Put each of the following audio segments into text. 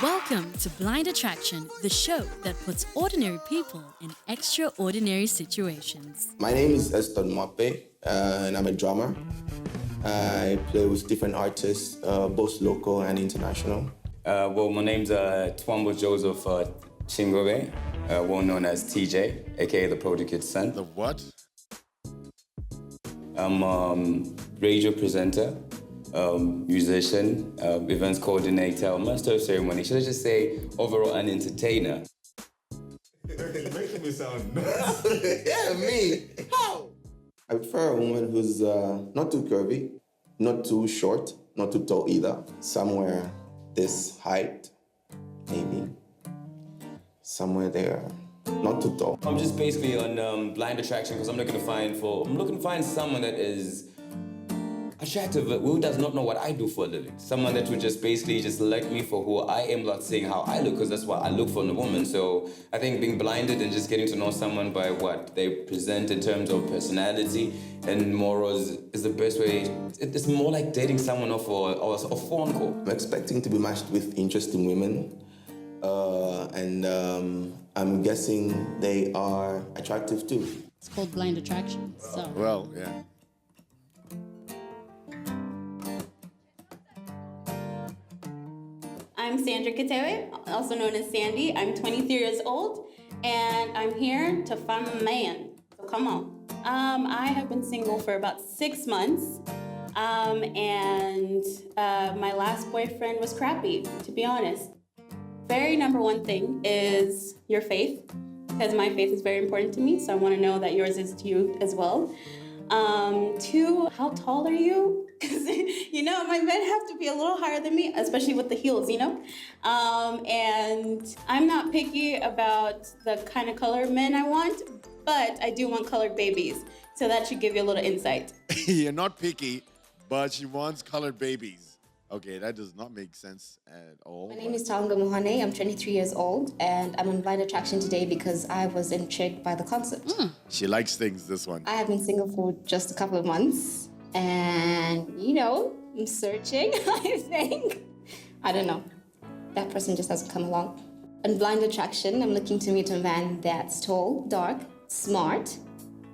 Welcome to Blind Attraction, the show that puts ordinary people in extraordinary situations. My name is Eston Mope, and I'm a drummer. I play with different artists, both local and international. My name's Twambo Joseph Chingobe, well known as TJ, aka the Prodigy Kid's son. The what? I'm radio presenter, musician, events coordinator, master of ceremony. Should I just say overall an entertainer? You're making me sound nuts. Yeah, me. How? I prefer a woman who's not too curvy, not too short, not too tall either. Somewhere this height, maybe. Somewhere there, not too tall. I'm just basically on blind attraction because I'm looking to find someone that is attractive, who does not know what I do for a living. Someone that would just basically just like me for who I am, not saying how I look, because that's what I look for in a woman. So I think being blinded and just getting to know someone by what they present in terms of personality and morals is the best way. It's more like dating someone off a phone call. I'm expecting to be matched with interesting women, and I'm guessing they are attractive too. It's called Blind Attraction, so... Well, yeah. I'm Sandra Katewe, also known as Sandy. I'm 23 years old, and I'm here to find a man. So come on. I have been single for about 6 months, and my last boyfriend was crappy, to be honest. Very number one thing is your faith, because my faith is very important to me, so I want to know that yours is to you as well. 2, how tall are you? Because, my men have to be a little higher than me, especially with the heels, And I'm not picky about the kind of color men I want, but I do want colored babies. So that should give you a little insight. You're not picky, but she wants colored babies. Okay, that does not make sense at all. My name is Talanga Muhane. I'm 23 years old, and I'm on Blind Attraction today because I was intrigued by the concept. She likes things, this one. I have been single for just a couple of months, and, I'm searching, I think. I don't know. That person just hasn't come along. On Blind Attraction, I'm looking to meet a man that's tall, dark, smart.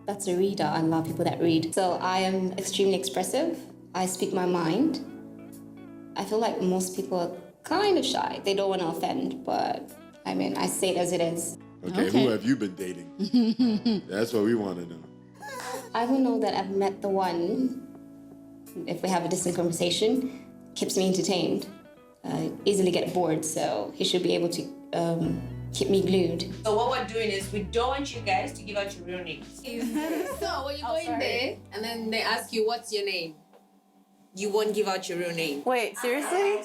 That's a reader. I love people that read. So I am extremely expressive. I speak my mind. I feel like most people are kind of shy. They don't want to offend, but I say it as it is. Okay, who have you been dating? That's what we want to know. I will know that I've met the one, if we have a distant conversation, keeps me entertained. Easily get bored, so he should be able to keep me glued. So what we're doing is we don't want you guys to give out your real names. So when you go in there and then they ask you what's your name, you won't give out your real name. Wait, seriously?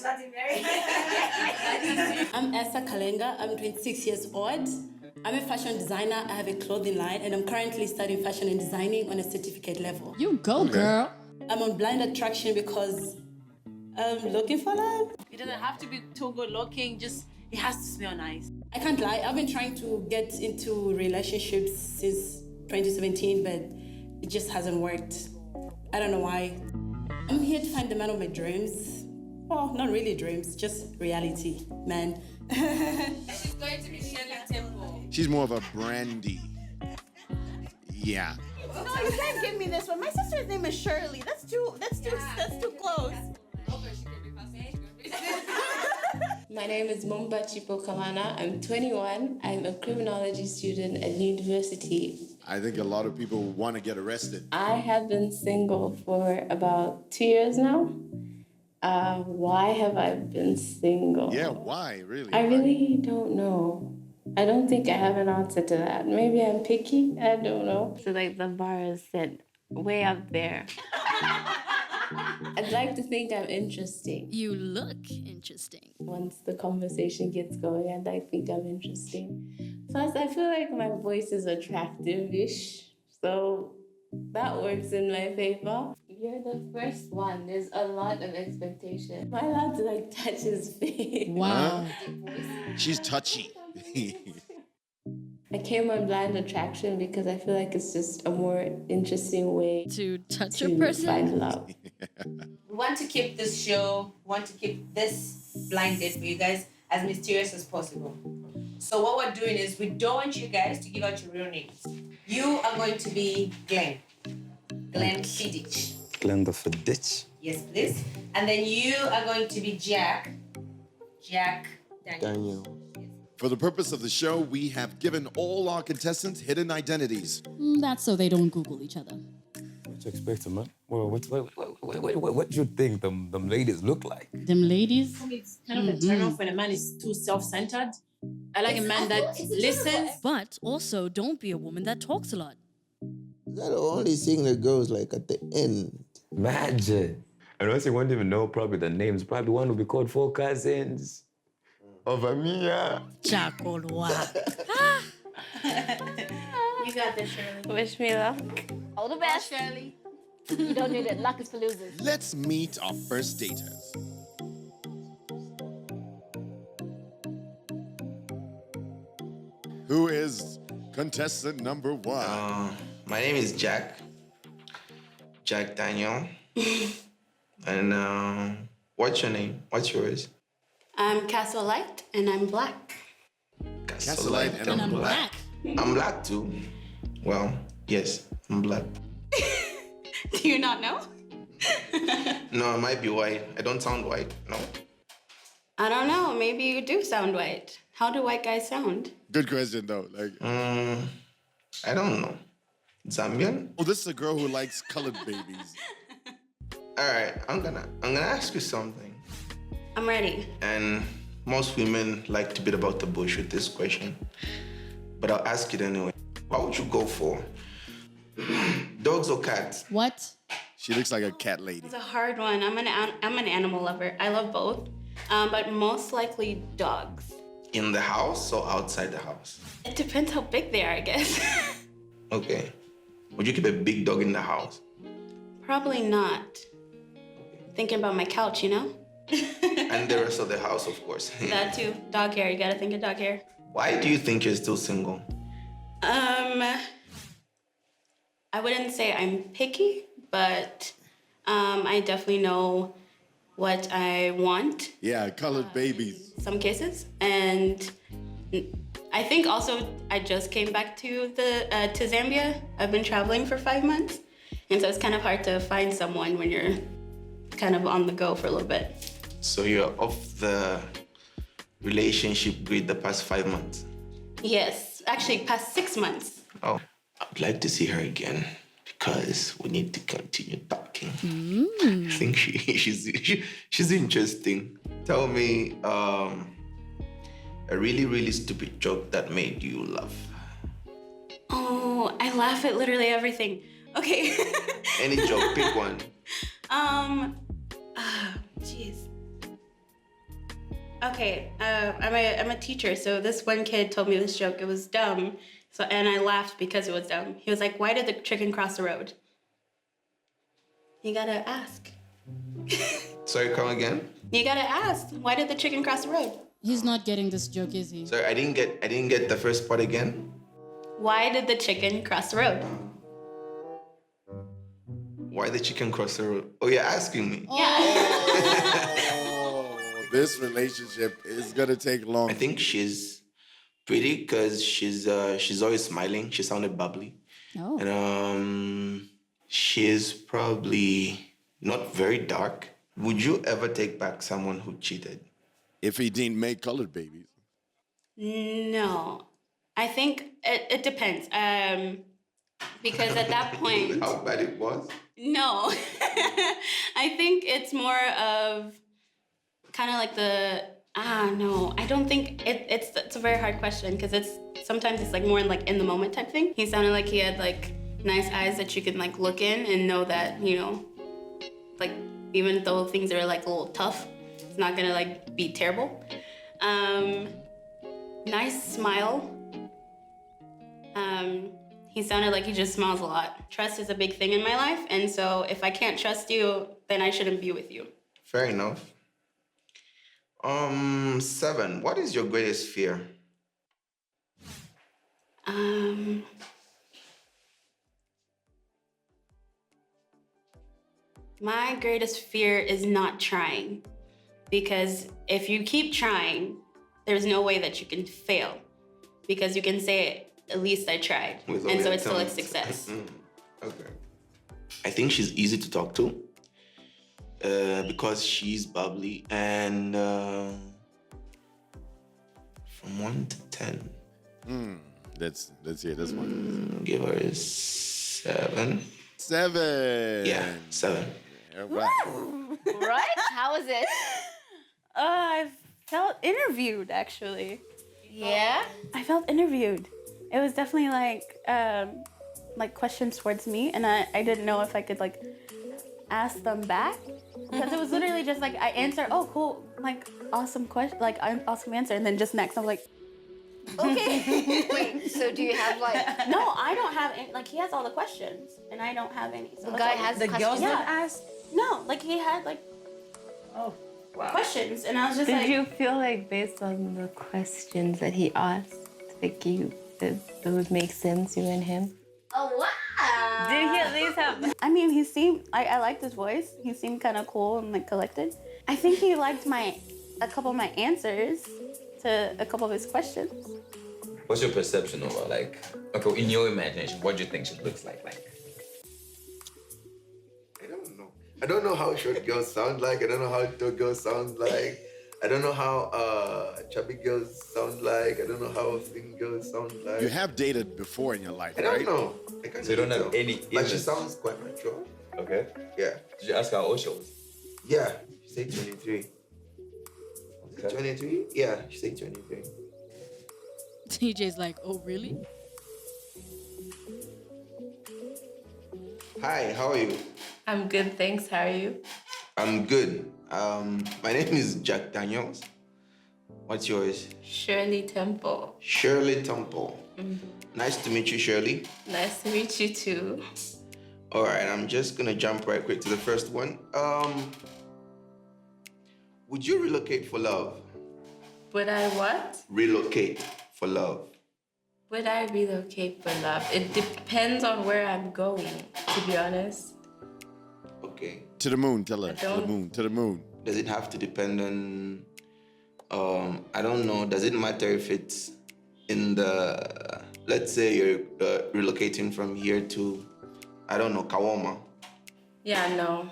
I'm Esther Kalenga. I'm 26 years old. I'm a fashion designer. I have a clothing line, and I'm currently studying fashion and designing on a certificate level. You go, girl. I'm on Blind Attraction because I'm looking for love. It doesn't have to be too good looking, just it has to smell nice. I can't lie. I've been trying to get into relationships since 2017, but it just hasn't worked. I don't know why. I'm here to find the man of my dreams. Well, not really dreams, just reality, man. She's going to be Shirley Temple. She's more of a brandy. Yeah. No, you can't give me this one. My sister's name is Shirley. That's too close. My name is Mumba Chipo Kamana. I'm 21. I'm a criminology student at university. I think a lot of people want to get arrested. I have been single for about 2 years now. Why have I been single? Yeah, why, really? I really don't know. I don't think I have an answer to that. Maybe I'm picky. I don't know. So the bar is set way up there. I'd like to think I'm interesting. You look interesting. Once the conversation gets going, I'd like to think I'm interesting. Plus, I feel like my voice is attractive-ish, so that works in my favor. You're the first one. There's a lot of expectation. Am I allowed to touch his face? Wow. She's touchy. I came on Blind Attraction because I feel like it's just a more interesting way To touch to a person? find love. We want to keep this show, want to keep this blinded for you guys as mysterious as possible. So what we're doing is we don't want you guys to give out your real names. You are going to be Glenn. Glenn Fiddich. Glenn the Fidich. Yes, please. And then you are going to be Jack. Jack Daniel. For the purpose of the show, we have given all our contestants hidden identities. That's so they don't Google each other. What you expecting, man? Well, what do you think them ladies look like? Them ladies? It's kind of a turn off when a man is too self-centered. I like a man that listens. But also, don't be a woman that talks a lot. Is that the only thing that goes like at the end? Imagine. And once you won't even know probably the names, probably one will be called Four Cousins. Over Mia. Chakolwa. You got this, Shirley. Wish me luck. All the best, Shirley. You don't need it. Luck is for losers. Let's meet our first daters. Who is contestant number one? My name is Jack. Jack Daniel. And what's your name? What's yours? I'm Castle Light, and I'm black. Gaslight and I'm black. I'm black too. Well, yes, I'm black. Do you not know? No, I might be white. I don't sound white, no? I don't know. Maybe you do sound white. How do white guys sound? Good question though. I don't know. Zambian? Oh, this is a girl who likes colored babies. All right, I'm gonna ask you something. I'm ready. And most women like to beat about the bush with this question, but I'll ask it anyway. What would you go for? Dogs or cats? What? She looks like a cat lady. It's a hard one. I'm an animal lover. I love both, but most likely dogs. In the house or outside the house? It depends how big they are, I guess. Okay. Would you keep a big dog in the house? Probably not. Thinking about my couch, you know? And the rest of the house, of course. That too. Dog hair. You gotta think of dog hair. Why do you think you're still single? I wouldn't say I'm picky, but I definitely know what I want. Yeah, colored babies. Some cases, and I think also I just came back to Zambia. I've been traveling for 5 months, and so it's kind of hard to find someone when you're kind of on the go for a little bit. So you're off the relationship grid the past 5 months? Yes, actually past 6 months. Oh, I'd like to see her again because we need to continue talking. I think she's interesting. Tell me a really, really stupid joke that made you laugh. Oh, I laugh at literally everything. Okay. Any joke, pick one. Jeez. Okay, I'm a teacher, so this one kid told me this joke. It was dumb, and I laughed because it was dumb. He was like, "Why did the chicken cross the road?" You gotta ask. Sorry, come again? You gotta ask. Why did the chicken cross the road? He's not getting this joke, is he? Sorry, I didn't get the first part again. Why did the chicken cross the road? Why the chicken cross the road? Oh, you're asking me. This relationship is gonna take long. I think she's pretty because she's always smiling. She sounded bubbly. Oh. And she's probably not very dark. Would you ever take back someone who cheated? If he didn't make colored babies. No. I think it depends. Because at that point... How bad it was? No. I think it's more of kind of like no. I don't think it's a very hard question because sometimes it's like more in the moment type thing. He sounded like he had like nice eyes that you can like look in and know that, you know, like even though things are like a little tough, it's not gonna like be terrible. Nice smile. He sounded like he just smiles a lot. Trust is a big thing in my life, and so if I can't trust you, then I shouldn't be with you. Fair enough. 7. What is your greatest fear? My greatest fear is not trying. Because if you keep trying, there's no way that you can fail because you can say, at least I tried. With And all so the it's still a attempts. success. Okay. I think she's easy to talk to because she's bubbly and from 1 to 10. Let's hear this one. Give her a 7. 7. Yeah, 7. All right. Right? How was it? I felt interviewed, actually. Yeah? I felt interviewed. It was definitely like questions towards me, and I didn't know if I could like ask them back because it was literally just like I answer, oh cool, like awesome question, like awesome answer, and then just next I'm like, okay. Wait, so do you have like... No, I don't have any, like he has all the questions, and I don't have any. So The that's guy all- has The girls questions. don't ask. no, like he had like Oh, wow. questions, and I was just Did like, you feel like based on the questions that he asked, like that would make sense, you and him? Oh, wow. Did he at least have? I mean, he seemed, I liked his voice. He seemed kind of cool and like collected. I think he liked a couple of my answers to a couple of his questions. What's your perception of her? Like, okay, in your imagination, what do you think she looks like? I don't know. I don't know how short girls sound like. I don't know how tall girls sound like. I don't know how chubby girls sound like. I don't know how thin girls sound like. You have dated before in your life, I don't right? know. I can't So you don't really have tell. any But she image. sounds quite mature. Okay. Yeah. Did you ask her how old she was? Yeah. She said 23. Okay. 23? Yeah, she said 23. TJ's like, oh, really? Hi, how are you? I'm good, thanks. How are you? I'm good. My name is Jack Daniels. What's yours? Shirley Temple. Shirley Temple. Nice to meet you, Shirley. Nice to meet you too. All right, I'm just gonna jump right quick to the first one. Would you relocate for love? Would I what? Relocate for love. Would I relocate for love? It depends on where I'm going, to be honest. Okay. To the moon, tell her. To the don't- moon, to the moon. Does it have to depend on? I don't know. Does it matter if it's in the? Let's say you're relocating from here to, I don't know, Kawoma. Yeah, no.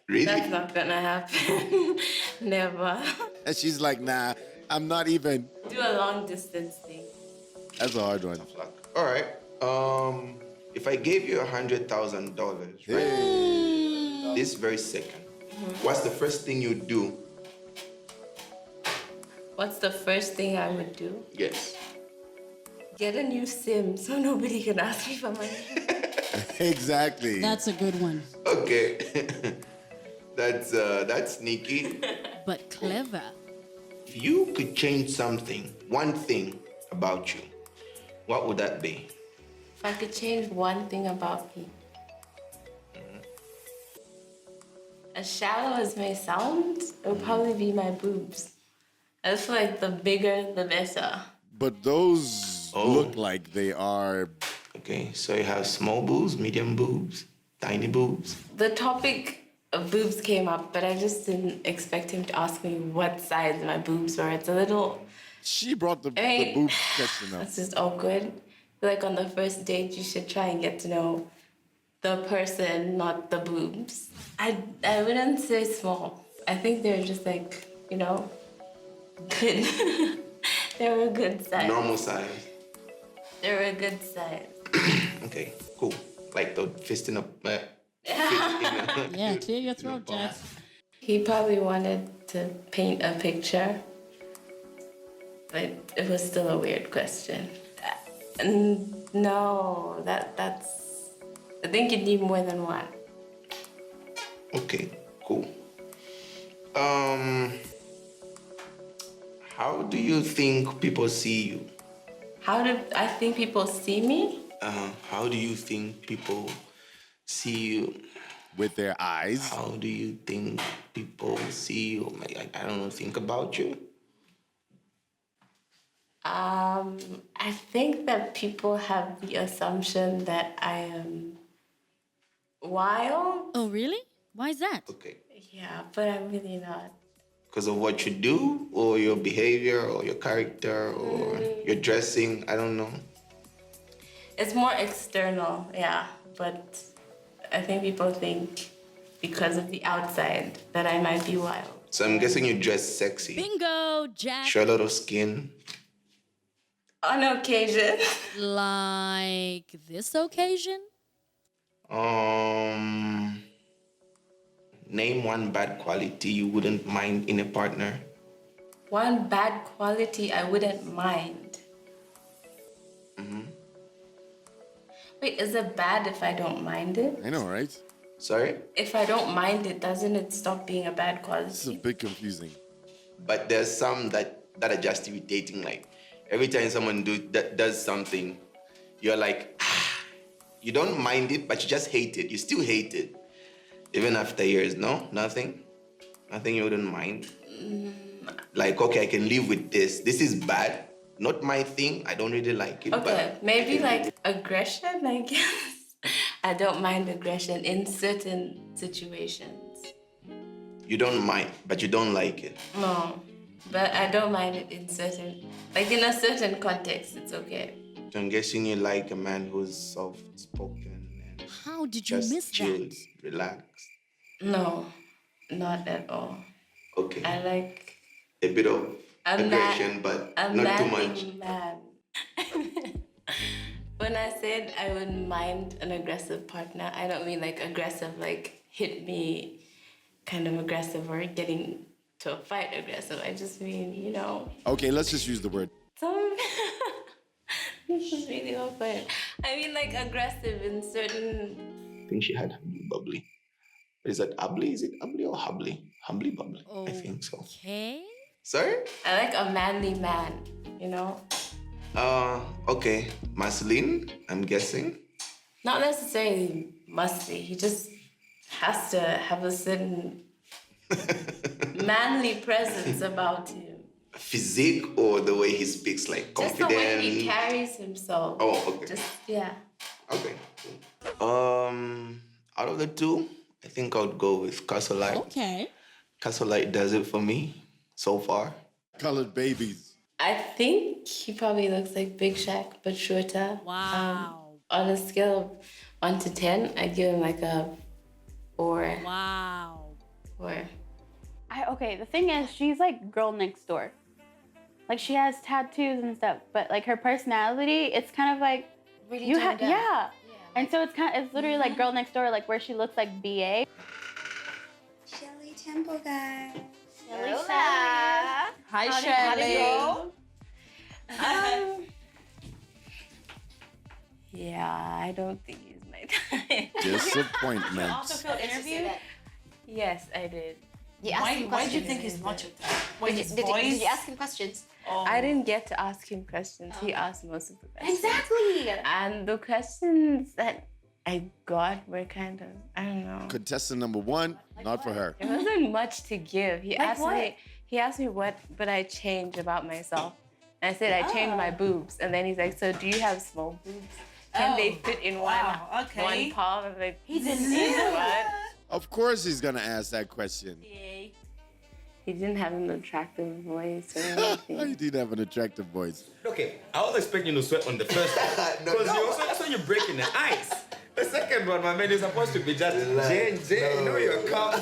Really? That's not gonna happen. Never. And she's like, nah, I'm not even. Do a long distance thing. That's a hard one. All right. If I gave you $100,000, right? Hey. This very second, what's the first thing you do? What's the first thing I would do? Yes. Get a new SIM so nobody can ask me for money. Exactly. That's a good one, Okay. That's sneaky. but clever. If you could change something, one thing about you, what would that be? If I could change one thing about me. As shallow as may sound, it would probably be my boobs. I just feel like the bigger, the better. But those Oh. look like they are. Okay, so you have small boobs, medium boobs, tiny boobs. The topic of boobs came up, but I just didn't expect him to ask me what size my boobs were. It's a little, She brought the Hey. boob question up. it's just awkward. I feel like on the first date, you should try and get to know the person, not the boobs. I wouldn't say small. I think they're just like, you know, good. They were a good size. Normal size. They were a good size. Okay, cool. Like the fisting up. Yeah, clear your throat, Jack. He probably wanted to paint a picture, but it was still a weird question. No, that's. I think you need more than one. Okay, cool. How do you think people see you? How do I think people see me? How do you think people see you? With their eyes. How do you think people see you? Like, I don't know, think about you? I think that people have the assumption that I am wild. Oh, really? Why is that? Okay, Yeah, but I'm really not. Because of what you do, or your behavior, or your character, or your dressing? I don't know. It's more external, yeah. But I think people think because of the outside that I might be wild. So I'm guessing you dress sexy. Bingo, Jack. Show a lot of skin. On occasion. Like this occasion? Name one bad quality you wouldn't mind in a partner. One bad quality I wouldn't mind. Wait, is it bad if I don't mind it? I know, right? Sorry? If I don't mind it, doesn't it stop being a bad This is a quality? bit confusing. But there's some that are just irritating. Like every time someone does something, you're like, you don't mind it, but you just hate it. You still hate it. Even after years, no? Nothing? Nothing you wouldn't mind? Like, okay, I can live with this. This is bad. Not my thing. I don't really like it. Okay, but maybe like aggression, I guess. I don't mind aggression in certain situations. you don't mind, but you don't like it. No, but I don't mind it in certain, like in a certain context, it's okay. So I'm guessing you like a man who's soft-spoken and How did you just miss chilled, that? relaxed. No, not at all. Okay. I like A bit of aggression, but a not too manly much. man. When I said I wouldn't mind an aggressive partner, I don't mean like aggressive, like hit me kind of aggressive or getting to a fight aggressive. I just mean, you know, Okay, let's just use the word. some. This is really awkward. I mean, like aggressive in certain. I think she had bubbly. Is that ugly? Is it ugly or hubbly? Humbly bubbly. I think so. Okay. Sorry? I like a manly man, you know? Okay. Masculine, I'm guessing. Not necessarily musty. He just has to have a certain manly presence about him. Physique or the way he speaks, like Just the confident? way he carries himself. Oh, okay. Just, yeah. Okay. Out of the two, I think I would go with Castlelight. Okay. Castlelight does it for me so far. Colored babies. I think he probably looks like Big Shaq, but shorter. Wow. On a scale of 1 to 10, I'd give him like a 4. Wow. 4. Okay, the thing is, she's like girl next door. Like she has tattoos and stuff, but like her personality, it's kind of like Really you have, toned down. yeah. And so it's literally like girl next door, like where she looks like BA. Shelly Temple, guys. Hola. Hi, Shirley. Yeah, I don't think he's my type. Disappointment. felt interviewed? Yes, I did. Why do you think he's not your type? Why his voice? Did you ask him questions? I didn't get to ask him questions. He asked most of the questions. Exactly. And the questions that I got were kind of, I don't know. Contestant number 1, not for her. It wasn't much to give. He asked what? me what would I change about myself. And I said I changed my boobs. And then he's like, so do you have small boobs? Can they fit in one palm? I'm like, He didn't what? Of course he's gonna ask that question. He didn't have an attractive voice or anything. He did have an attractive voice. Okay, I was expecting you to sweat on the first one. Because that's when you're breaking the ice. The second one, my man, is supposed to be just Jane, you know, you're calm.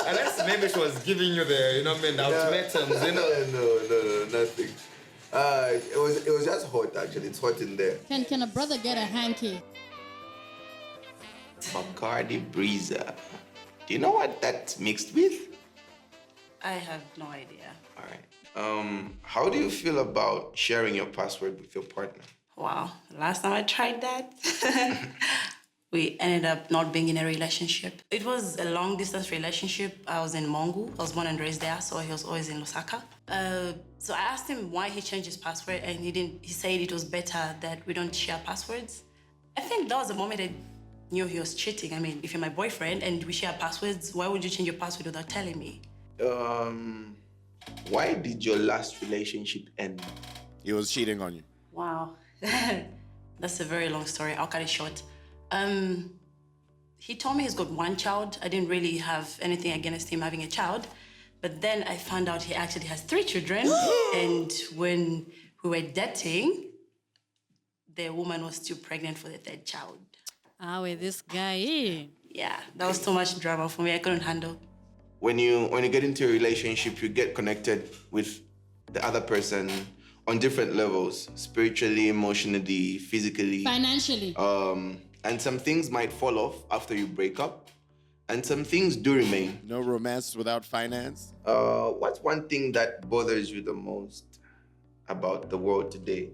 Unless maybe she was giving you the, you know what I mean, the ultimatums, you know. No, nothing. It was just hot actually. It's hot in there. Can a brother get a hanky? Bacardi Breezer. Do you know what that's mixed with? I have no idea. All right. How do you feel about sharing your password with your partner? Wow. Last time I tried that, we ended up not being in a relationship. It was a long distance relationship. I was in Mongu. I was born and raised there, so he was always in Lusaka. So I asked him why he changed his password, and he said it was better that we don't share passwords. I think that was the moment I knew he was cheating. I mean, if you're my boyfriend and we share passwords, why would you change your password without telling me? Why did your last relationship end? He was cheating on you. Wow. That's a very long story. I'll cut it short. He told me he's got one child. I didn't really have anything against him having a child. But then I found out he actually has 3 children. And when we were dating, the woman was still pregnant for the 3rd child. Ah, wait, this guy. Eh? Yeah, that was too much drama for me. I couldn't handle. When you get into a relationship, you get connected with the other person on different levels, spiritually, emotionally, physically, Financially. and some things might fall off after you break up, and some things do remain. No romance without finance. What's one thing that bothers you the most about the world today?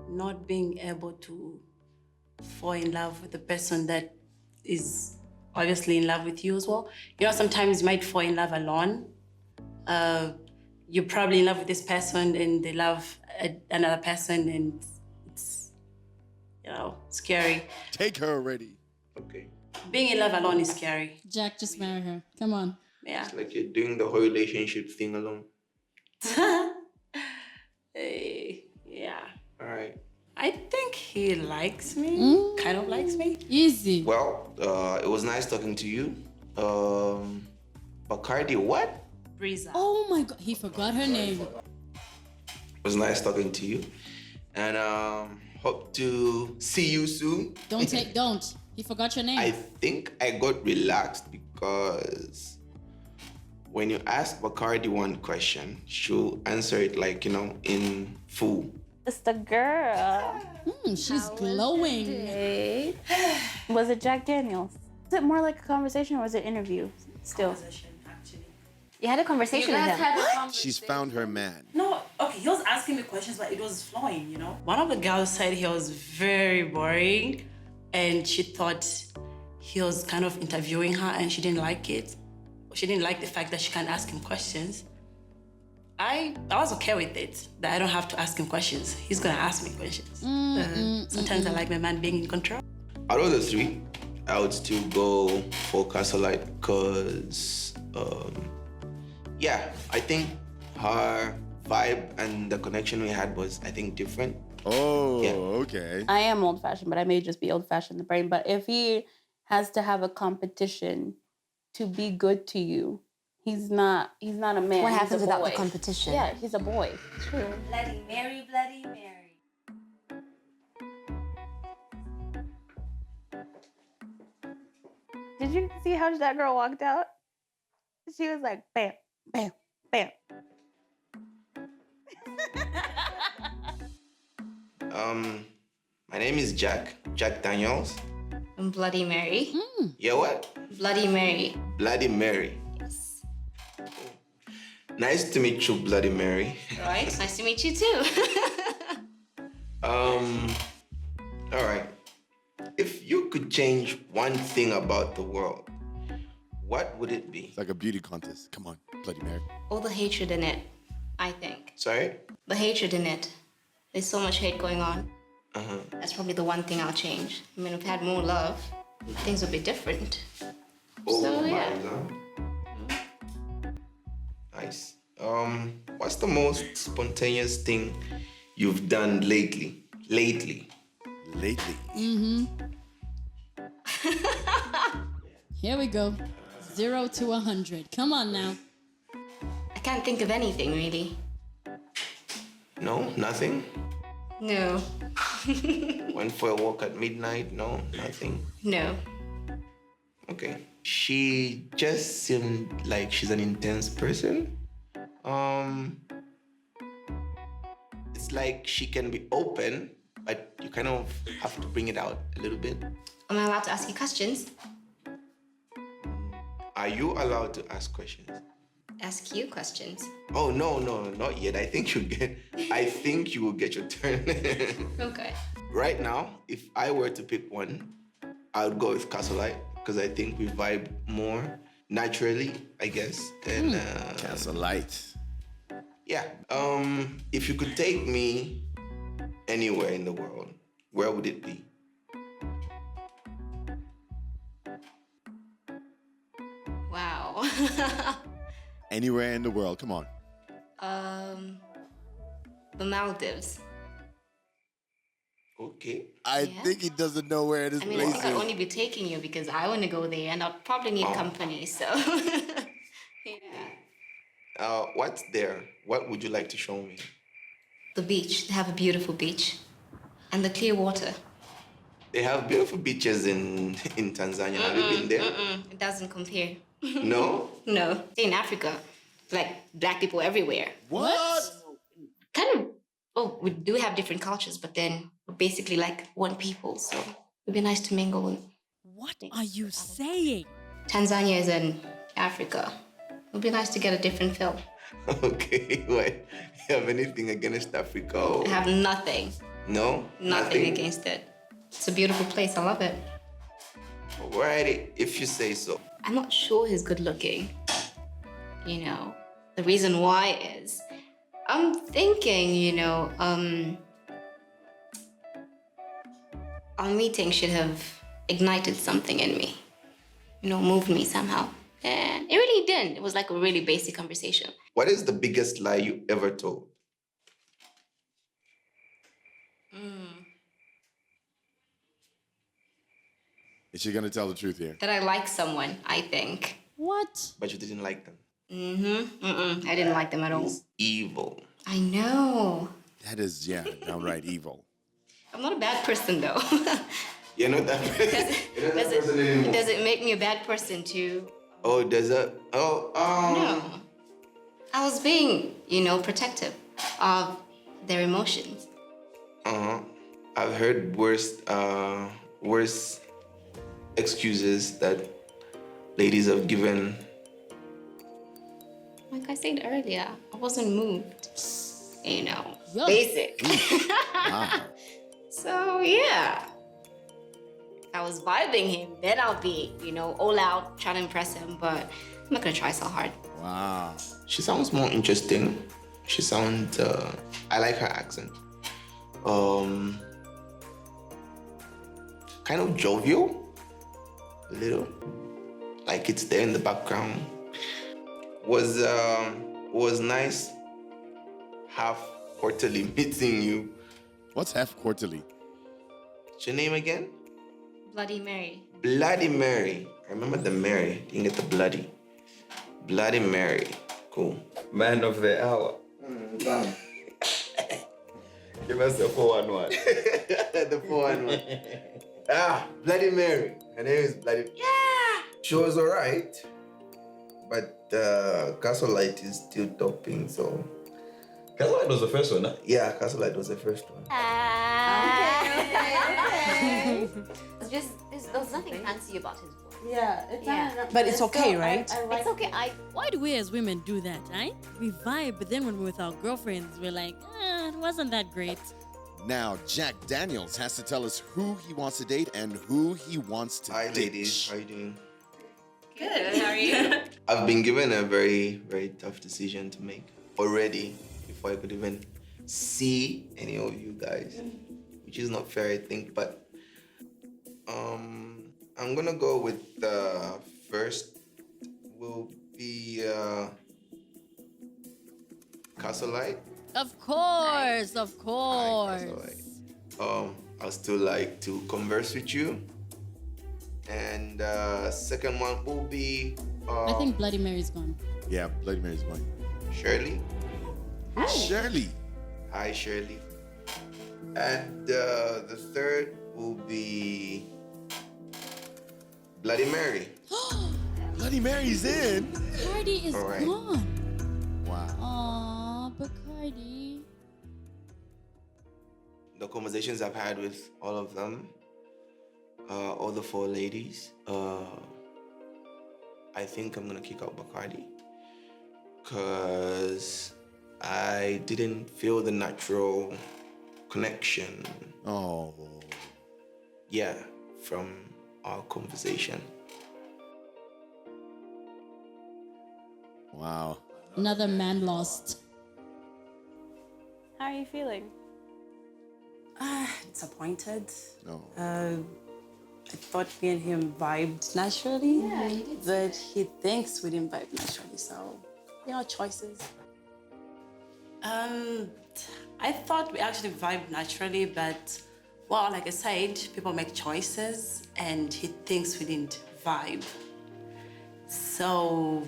Not being able to fall in love with the person that is obviously in love with you as well. You know, sometimes you might fall in love alone. You're probably in love with this person and they love another person, and it's, you know, scary. Take her already. Okay. Being in love alone is scary. Jack, just marry her. Come on. Yeah. It's like you're doing the whole relationship thing alone. Yeah. All right. I think he likes me, kind of likes me. Easy. Well, it was nice talking to you. Bacardi, what? Breeza. Oh my God, he forgot her name. It was nice talking to you. And hope to see you soon. Don't. He forgot your name. I think I got relaxed because when you ask Bacardi one question, she'll answer it like, you know, in full. It's the girl. She's glowing. Was it Jack Daniels? Was it more like a conversation or was it an interview? Still. You had a conversation with him. She's found her man. No, okay, he was asking me questions, but it was flowing, you know? One of the girls said he was very boring, and she thought he was kind of interviewing her, and she didn't like it. She didn't like the fact that she can't ask him questions. I was okay with it, that I don't have to ask him questions. He's gonna ask me questions. Sometimes I like my man being in control. Out of the 3, I would still go for Castlelight because, yeah, I think her vibe and the connection we had was, I think, different. Oh, Yeah. okay. I am old-fashioned, but I may just be old-fashioned in the brain. But if he has to have a competition to be good to you, he's not a man. What He's happens a without the boy. competition? Yeah, he's a boy. True. Bloody Mary, Bloody Mary. Did you see how that girl walked out? She was like, bam, bam, bam. My name is Jack Daniels. I'm Bloody Mary. Yeah, what? Bloody Mary. Bloody Mary. Yes. Nice to meet you, Bloody Mary. Right. Nice to meet you too. All right. If you could change one thing about the world, what would it be? It's like a beauty contest. Come on, Bloody Mary. All the hatred in it, I think. Sorry? The hatred in it. There's so much hate going on. Uh-huh. That's probably the one thing I'll change. I mean, if we had more love, things would be different. Oh, So, my yeah. God. Nice. What's the most spontaneous thing you've done lately? Lately. Here we go. 0 to 100. Come on now. I can't think of anything, really. No, nothing? No. Went for a walk at midnight? No, nothing. No. Okay. She just seemed like she's an intense person. It's like she can be open, but you kind of have to bring it out a little bit. Am I allowed to ask you questions? Are you allowed to ask questions? Ask you questions. Oh, no, not yet. I think you will get your turn. Okay. Right now, if I were to pick one, I would go with Castlelight because I think we vibe more naturally, I guess. And Castlelight. yeah, if you could take me anywhere in the world, where would it be? Wow. Anywhere in the world. Come on. The Maldives. Okay. I Yeah. think he doesn't know where this I mean, I place think I'd is. only be taking you because I want to go there and I'll probably need company, so. Yeah. What's there? What would you like to show me? The beach. They have a beautiful beach. And the clear water. They have beautiful beaches in Tanzania. Have you been there? It doesn't compare. No? No. Stay in Africa. Like, black people everywhere. What? Kind of, oh, we do have different cultures, but then we're basically like one people, so it'd be nice to mingle. What are you saying? Tanzania is in Africa. It'd be nice to get a different feel. Okay, wait. You have anything against Africa? Or... I have nothing. No? Nothing against it. It's a beautiful place. I love it. Alrighty, if you say so. I'm not sure he's good looking. You know, the reason why is I'm thinking, you know, our meeting should have ignited something in me, you know, moved me somehow. And it really didn't. It was like a really basic conversation. What is the biggest lie you ever told? Is she gonna tell the truth here? That I like someone, I think. What? But you didn't like them. I didn't like them at all. It's evil. I know. That is, yeah, downright evil. I'm not a bad person, though. You're not that person. You're not that person anymore. Does it make me a bad person too? Oh, does that? Oh, No. I was being, you know, protective of their emotions. I've heard worse excuses that ladies have given. Like I said earlier, I wasn't moved. You know, Yuck. basic. Wow. So, yeah. I was vibing him. Then I'll be, you know, all out, trying to impress him, but I'm not gonna try so hard. Wow. She sounds more interesting. She sounds. I like her accent. Kind of jovial. A little. Like it's there in the background. Was nice. Half quarterly meeting you. What's half quarterly? What's your name again? Bloody Mary. Bloody Mary. I remember the Mary. Didn't get the bloody. Bloody Mary. Cool. Man of the hour. Done. Give us a 411. The 411. Bloody Mary. Her name is Bloody. Yeah. She was alright, but Castle Light is still topping. So. Castle Light was the first one, huh? Yeah, Castle Light was the first one. It's just, there was nothing fancy about his voice. Yeah, it's Yeah. not. But it's okay, right? It's okay. Why do we as women do that, eh? We vibe, but then when we're with our girlfriends, we're like, it wasn't that great. Now, Jack Daniels has to tell us who he wants to date and who he wants to Hi, ditch. ladies. How you doing? Good. How are you? I've been given a very, very tough decision to make already before I could even see any of you guys, which is not fair, I think. But I'm gonna go with the first will be Castle Light. Of course, of Hi, course. Castle Light. I'll still like to converse with you. And second one will be I think Bloody Mary's gone. Yeah, Bloody Mary's going. Shirley. Shirley. Hi, Shirley. And the third will be Bloody Mary. Bloody Mary's in. Bacardi is All right. gone. Wow. Aw, Bacardi. The conversations I've had with all of them, all the four ladies, I think I'm gonna kick out Bacardi because I didn't feel the natural connection. Oh. Yeah, from our conversation. Wow. Another man lost. How are you feeling? Disappointed. No. I thought me and him vibed naturally. Yeah, he did. But he thinks we didn't vibe naturally, so choices. I thought we actually vibed naturally, but well, like I said, people make choices, and he thinks we didn't vibe. So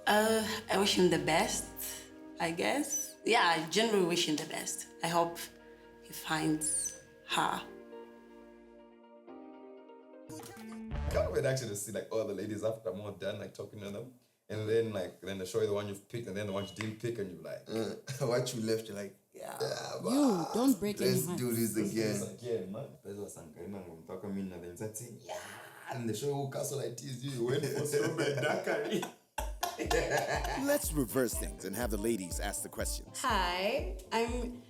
I wish him the best, I guess. Yeah, I generally wish him the best. I hope he finds her. Can't wait actually to see like all the ladies after I'm all done like talking to them, and then they show you the one you've picked, and then the one you didn't pick, and you're like, What you left, you're like, yeah, You don't break any let's hearts. do this again. again, man. And they show you who castle I teased you. You went for strawberry daiquiri. Let's reverse things and have the ladies ask the questions. Hi, I'm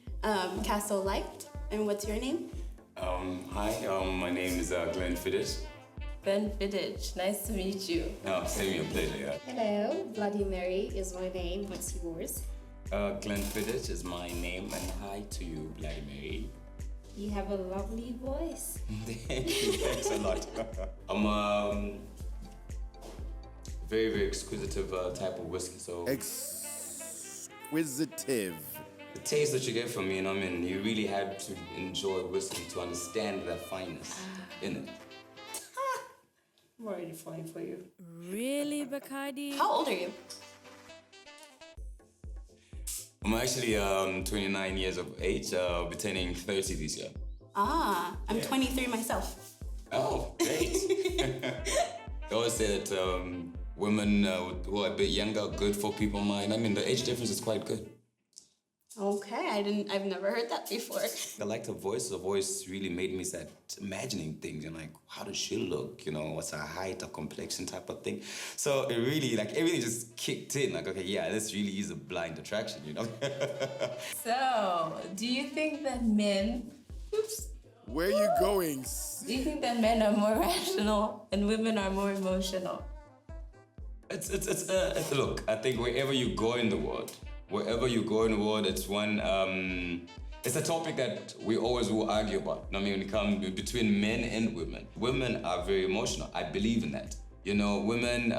Castle Light. And what's your name? Hi, my name is Glenn Fiddich. Ben Fiddich, nice to meet you. Same your pleasure, yeah. Hello, Bloody Mary is my name. What's yours? Glenn Fiddich is my name, and hi to you, Bloody Mary. You have a lovely voice. Thank you, thanks a lot. I'm very, very exquisitive type of whiskey, so Exquisitive. the taste that you get from me, you really had to enjoy whiskey to understand the fineness in it. I'm already falling for you. Really, Bacardi? How old are you? I'm actually 29 years of age, I'll be turning 30 this year. I'm 23 myself. Oh, great. They always say that women who are a bit younger are good for people my age. The age difference is quite good. Okay, I've never heard that before. I liked her voice. Her voice really made me start imagining things and like, how does she look? What's her height, her complexion type of thing. So it really, like, everything just kicked in. Like, okay, yeah, this really is a blind attraction, So, do you think that men... Oops. Where are you going? Do you think that men are more rational and women are more emotional? Look, I think wherever you go in the world, it's one, it's a topic that we always will argue about. When it comes between men and women. Women are very emotional. I believe in that. Women,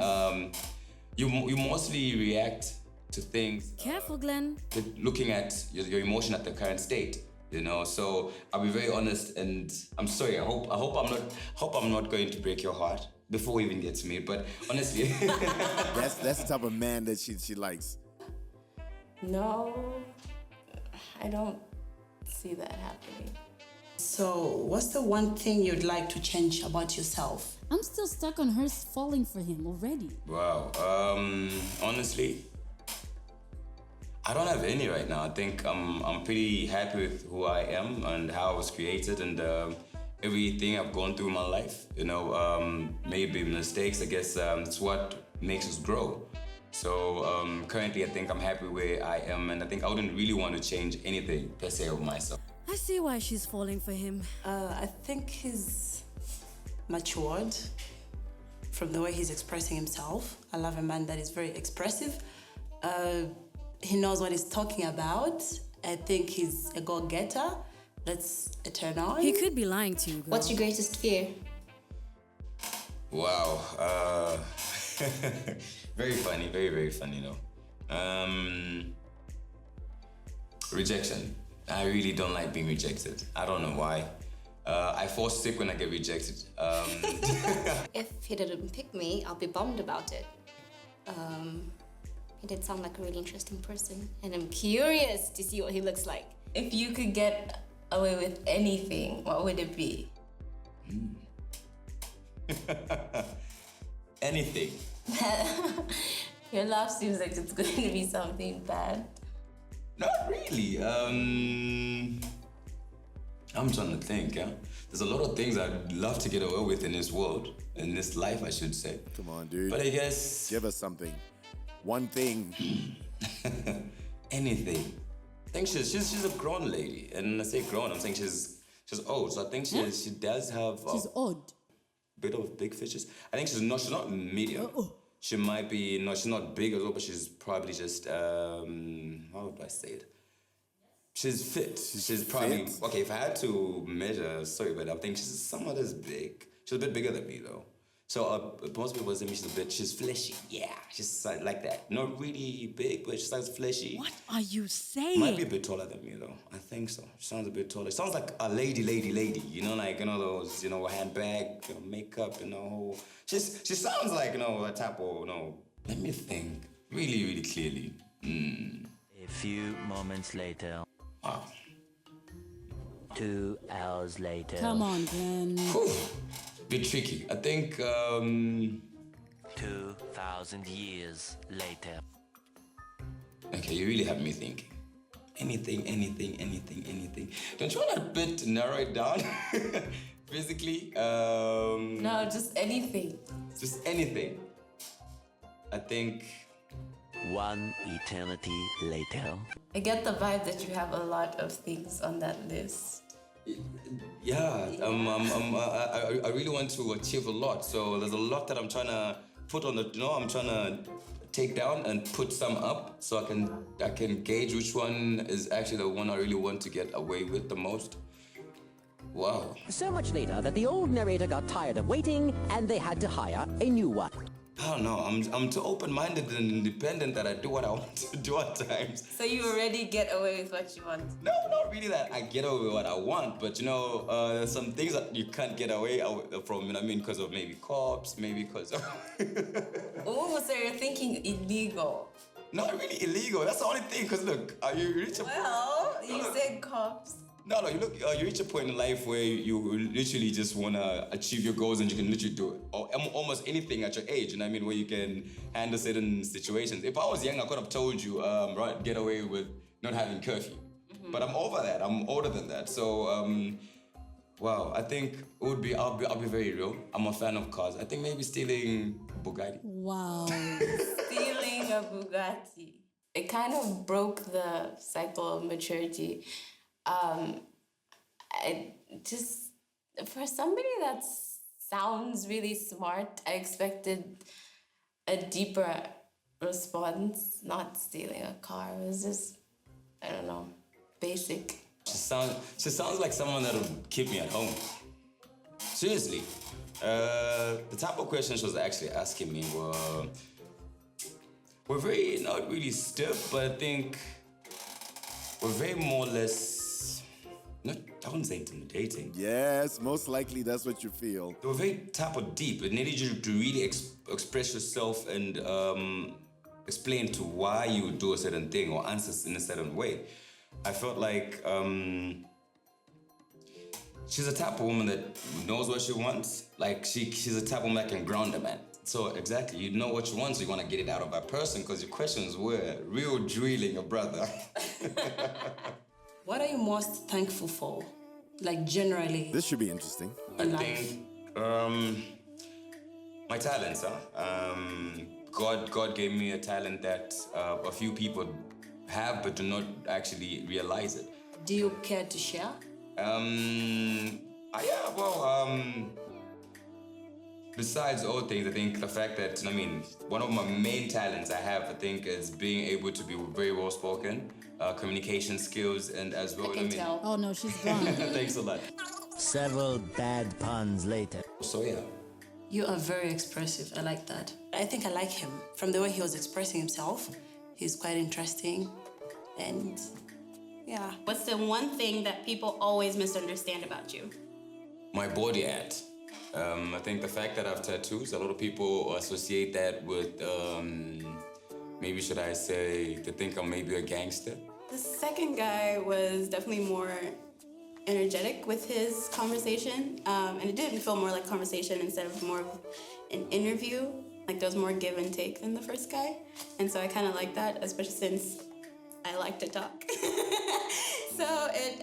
you mostly react to things. Careful, Glenn. Looking at your emotion at the current state. So I'll be very honest, and I'm sorry. I hope I'm not going to break your heart before we even get to me. But honestly, That's the type of man that she likes. No, I don't see that happening. So, what's the one thing you'd like to change about yourself? I'm still stuck on her falling for him already. wow. Honestly, I don't have any right now. I think I'm pretty happy with who I am and how I was created and everything I've gone through in my life. Maybe mistakes. I guess it's what makes us grow. So currently, I think I'm happy where I am, and I think I wouldn't really want to change anything per se of myself. I see why she's falling for him. I think he's matured from the way he's expressing himself. I love a man that is very expressive. He knows what he's talking about. I think he's a go-getter. That's a turn on. He could be lying to you, girl. What's your greatest fear? Wow. Very funny, very, very funny, Rejection. I really don't like being rejected. I don't know why. I fall sick when I get rejected. If he didn't pick me, I'll be bummed about it. He did sound like a really interesting person, and I'm curious to see what he looks like. If you could get away with anything, what would it be? Anything. Your laugh seems like it's going to be something bad. Not really. I'm trying to think, yeah? There's a lot of things I'd love to get away with in this world, in this life, I should say. Come on, dude. But I guess... Give us something. One thing. Anything. I think she's a grown lady. And when I say grown, I'm saying she's old. So I think she does have... She's odd. Bit of big fishes. I think she's not medium. She might be, she's not big as well, but she's probably just, how would I say it? She's fit. She's probably, fit? Okay, if I had to measure, sorry, but I think she's somewhat as big. She's a bit bigger than me though. So most people say she's fleshy. Yeah, she's like that. Not really big, but she's like fleshy. What are you saying? Might be a bit taller than me though. I think so. She sounds a bit taller. She sounds like a lady. Those, handbag, makeup, She sounds like, a type of, let me think. Really, really clearly. A few moments later. Wow. 2 hours later. Come on, Glenn. Bit tricky. I think 2,000 years later. okay, you really have me thinking. Anything. Don't you want a bit to narrow it down? Physically? No, just anything. Just anything. I think 1 eternity later. I get the vibe that you have a lot of things on that list. yeah, I really want to achieve a lot. So there's a lot that I'm trying to put on the, I'm trying to take down and put some up so I can gauge which one is actually the one I really want to get away with the most. Wow. So much later that the old narrator got tired of waiting and they had to hire a new one. I don't know. I'm too open-minded and independent that I do what I want to do at times. So you already get away with what you want? No, not really that I get away with what I want, but there's some things that you can't get away from, you know what I mean, because of maybe cops, maybe because of... Oh, so you're thinking illegal? Not really illegal. That's the only thing, because look, you reach a point... Well, you said cops. No, you reach a point in life where you literally just want to achieve your goals and you can literally do it. Or almost anything at your age, you know what I mean, where you can handle certain situations. If I was young, I could have told you, right, get away with not having curfew. Mm-hmm. But I'm over that. I'm older than that. So, wow, I think it would be, I'll be very real. I'm a fan of cars. I think maybe stealing a Bugatti. Wow. Stealing a Bugatti. It kind of broke the cycle of maturity. I just, for somebody that sounds really smart, I expected a deeper response. Not stealing a car. It was just, I don't know, basic. She sounds like someone that'll keep me at home. Seriously. The type of questions she was actually asking me were very, not really stiff, but I think were very more or less, I wouldn't say intimidating. Yes, most likely that's what you feel. They were very type of deep. It needed you to really express yourself and explain to why you would do a certain thing or answer in a certain way. I felt like she's a type of woman that knows what she wants. Like she's a type of woman that can ground a man. So exactly, you know what you want, so you want to get it out of that person because your questions were real drilling, a brother. What are you most thankful for? Like generally. This should be interesting. I think my talents, God gave me a talent that a few people have but do not actually realize it. Do you care to share? Besides all things, I think the fact that, one of my main talents I have, I think, is being able to be very well spoken, communication skills, and as well. I can tell. Oh no, she's gone. Thanks a lot. Several bad puns later. So yeah. You are very expressive. I like that. I think I like him. From the way he was expressing himself, he's quite interesting. And yeah. What's the one thing that people always misunderstand about you? My body art. I think the fact that I have tattoos, a lot of people associate that with, maybe should I say, to think I'm maybe a gangster. The second guy was definitely more energetic with his conversation, and it did feel more like conversation instead of more of an interview. Like there was more give and take than the first guy, and so I kind of like that, especially since I like to talk. So it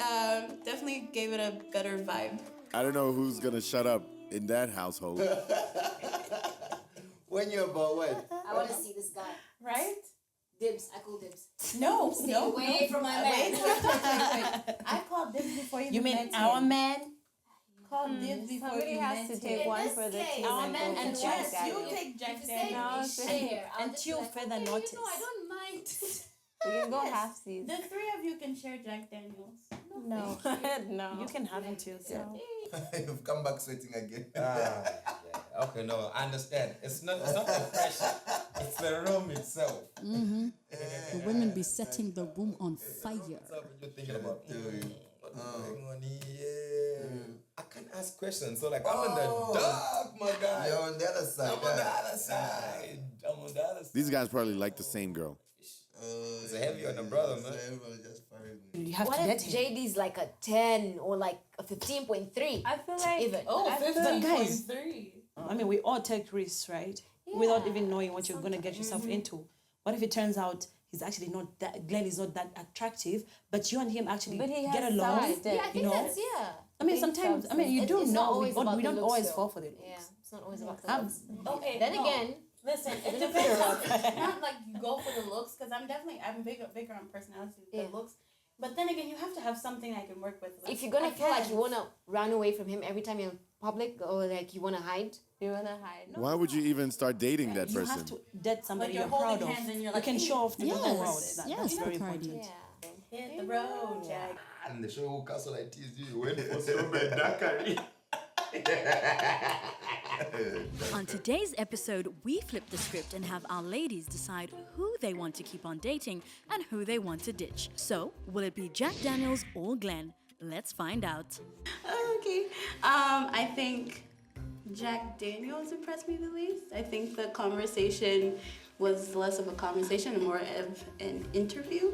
definitely gave it a better vibe. I don't know who's gonna shut up in that household. When you're about what? I want to see this guy. Right? Dibs. I call dibs. No, Stay no. away from my man. Wait. I called dibs before you mean met our him. man? Called dibs before Somebody you has met to him. take one for the team Our and man go and for Jack Jack You Daniels. take Jack If you say Daniels. stay here, I'll And just chew be like, further okay, notice. I don't mind. We can go Yes. halfsies. The three of you can share Jack Daniels. No, no. You can have him to yourself. You've come back sweating again. Okay, no, I understand. It's not the pressure. It's the room itself. Mm-hmm. The women be setting the room on fire. What's up you're thinking about? What's going on here? I can't ask questions, so like I'm in the dark, my guy. You're on the other side. I'm on the other side. I'm on the other side. These guys probably like the same girl. It's a heavy on the brother, man. You have what to if get him. JD's like a 10 or like a 15.3? I feel like even. But guys, 15.3. I mean, we all take risks, right? Without even knowing what you're gonna get yourself into. What if it turns out he's actually not that, Glenn is not that attractive, but you and him actually But he get has along? size. Yeah, I think that's, yeah. I mean, sometimes, I mean, you do It's not know, always about we the don't looks, always though. fall for the looks. Yeah, it's not always about the looks. Okay. Then no. again, Listen, it depends on not like you go for the looks, because I'm bigger on personality than looks. But then again, you have to have something I can work with. Like, if you're gonna feel like you wanna run away from him every time you're in public, or like you wanna hide, Why would you even start dating that You person? have to date somebody Like you're you're proud holding of. hands and you're You like, can show off to the whole world. Yes, That's yes, very Bacardi. important. hit the road, Jack. And the show castle I teased you went for strawberry daiquiri. On today's episode, we flip the script and have our ladies decide who they want to keep on dating and who they want to ditch. So, will it be Jack Daniels or Glenn? Let's find out. Okay. I think Jack Daniels impressed me the least. I think the conversation was less of a conversation and more of an interview,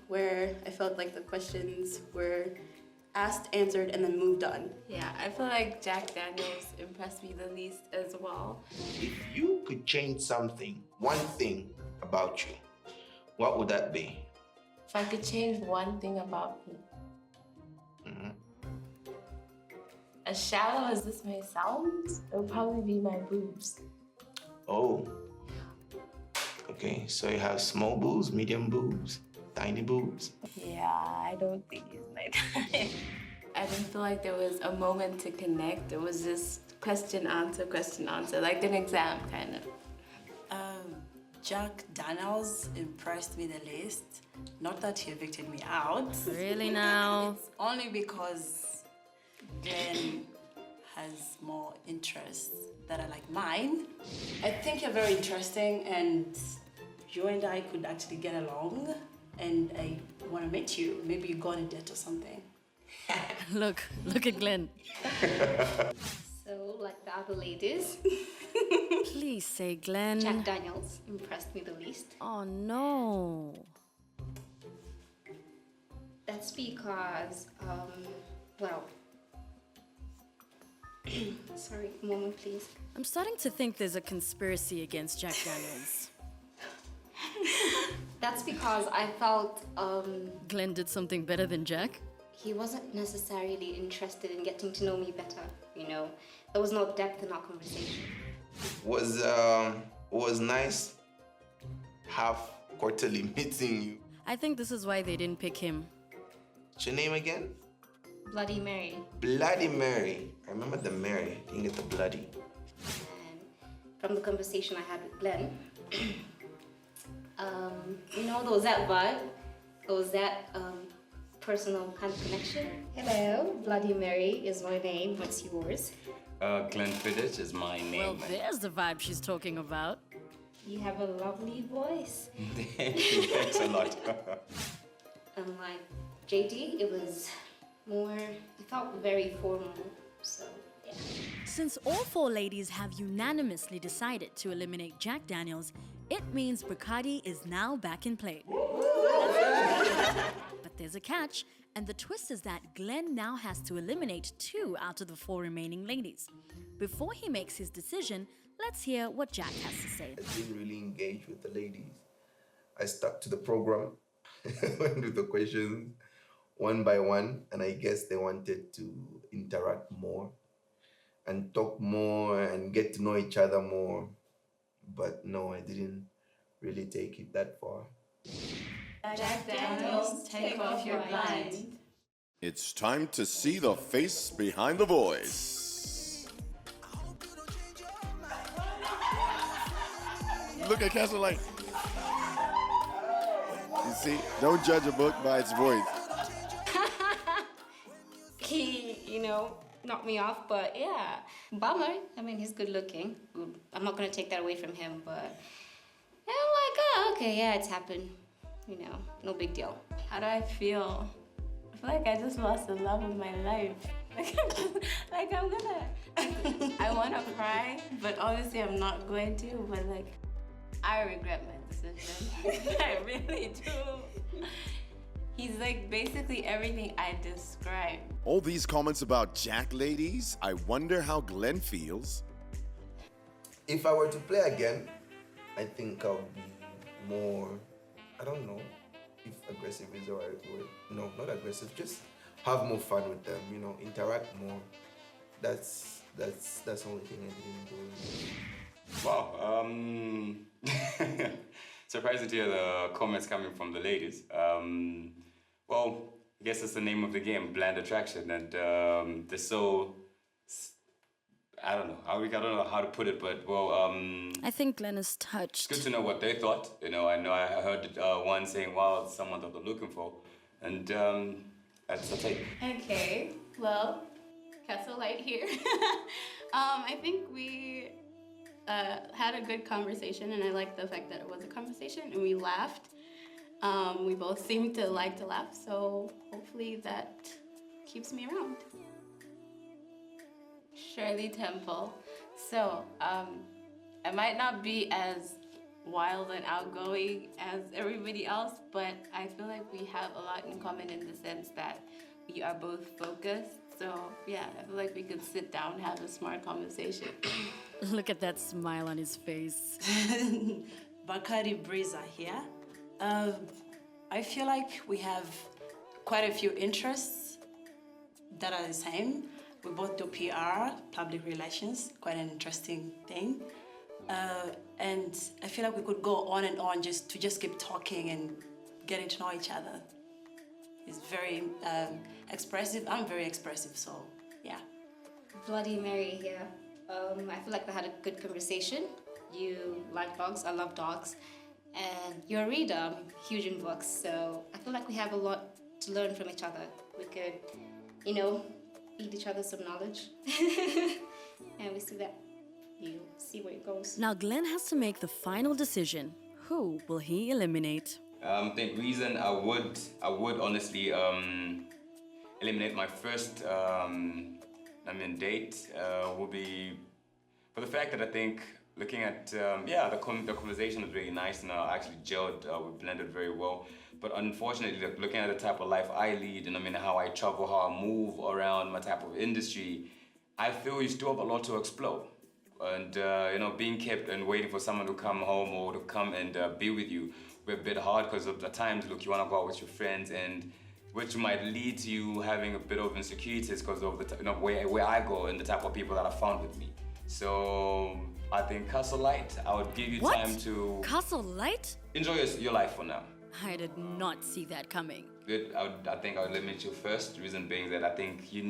where I felt like the questions were asked, answered, and then moved on. Yeah, I feel like Jack Daniels impressed me the least as well. If you could change something, one thing about you, what would that be? If I could change one thing about me, as shallow as this may sound, it would probably be my boobs. Oh. Okay, so you have small boobs, medium boobs, tiny boobs. Yeah, I don't think he's my type. I didn't feel like there was a moment to connect. It was just question, answer, like an exam kind of. Jack Daniels impressed me the least. Not that he evicted me out. Really now? It's only because Glenn has more interests that are like mine. I think you're very interesting and you and I could actually get along and I want to meet you. Maybe you go on a date or something. Look at Glenn. So, like the other ladies, Please say Glenn. Jack Daniels impressed me the least. Oh no. That's because, well, sorry, a moment, please. I'm starting to think there's a conspiracy against Jack Daniels. That's because I felt Glenn did something better than Jack? he wasn't necessarily interested in getting to know me better, you know. There was no depth in our conversation. Was nice half quarterly meeting you. I think this is why they didn't pick him. What's your name again? Bloody Mary. Bloody Mary. I remember the Mary. Didn't get the bloody. And from the conversation I had with Glenn, you know, there was that vibe, there was that personal kind of connection. Hello, Bloody Mary is my name. What's yours? Glenn Fiddich is my name. Well, there's the vibe she's talking about. You have a lovely voice. Thanks a lot. Unlike JD, it was more, it felt very formal, so yeah. Since all four ladies have unanimously decided to eliminate Jack Daniels, it means Bacardi is now back in play. But there's a catch, and the twist is that Glenn now has to eliminate 2 out of the 4 remaining ladies. Before he makes his decision, let's hear what Jack has to say. I didn't really engage with the ladies. I stuck to the program, went with the questions one by one, and I guess they wanted to interact more and talk more and get to know each other more. But no, I didn't really take it that far. Jack Daniels, take off your blind. It's time to see the face behind the voice. Look at Castle Light. You see, don't judge a book by its voice. He, you know, knocked me off, but yeah. Bummer. I mean, he's good looking. I'm not gonna take that away from him, but I'm like, oh, okay, yeah, it's happened. You know, no big deal. How do I feel? I feel like I just lost the love of my life. like I'm gonna, I want to cry, but obviously I'm not going to. But like, I regret my decision. I really do. He's like basically everything I described. All these comments about Jack ladies, I wonder how Glenn feels. If I were to play again, I think I'll be more, I don't know if aggressive is the right word. No, not aggressive, just have more fun with them, you know, interact more. That's the only thing I didn't do. Wow. Surprised to hear the comments coming from the ladies. Well, I guess it's the name of the game, blind attraction, and they're so. I don't know. I don't know how to put it, but well. I think Glenn is touched. It's good to know what they thought. You know I heard one saying, "Wow, it's someone that they're looking for," and that's the take. Okay, well, Castle Light here. I think we had a good conversation, and I liked the fact that it was a conversation, and we laughed. We both seem to like to laugh, so hopefully that keeps me around. Shirley Temple. So, I might not be as wild and outgoing as everybody else, but I feel like we have a lot in common in the sense that we are both focused. So, yeah, I feel like we could sit down and have a smart conversation. Look at that smile on his face. Bakari Breza here. I feel like we have quite a few interests that are the same. We both do PR, public relations, quite an interesting thing. And I feel like we could go on and on just keep talking and getting to know each other. He's very expressive. I'm very expressive, so yeah. Bloody Mary here. I feel like we had a good conversation. You like dogs, I love dogs. And you're a reader, I'm huge in books, so I feel like we have a lot to learn from each other. We could, you know, feed each other some knowledge. And we see that. You see where it goes. Now Glenn has to make the final decision. Who will he eliminate? I think reason I would honestly eliminate my first date would be for the fact that I think looking at the conversation was really nice and actually gelled, we blended very well. But unfortunately, looking at the type of life I lead and how I travel, how I move around, my type of industry, I feel you still have a lot to explore. And being kept and waiting for someone to come home or to come and be with you, we're a bit hard because of the times. Look, you want to go out with your friends, and which might lead to you having a bit of insecurities because of the where I go and the type of people that I found with me. So I think Castle Light, I would give you time to Castle Light? Enjoy your life for now. I did not see that coming. I think I would limit you first. The reason being that I think you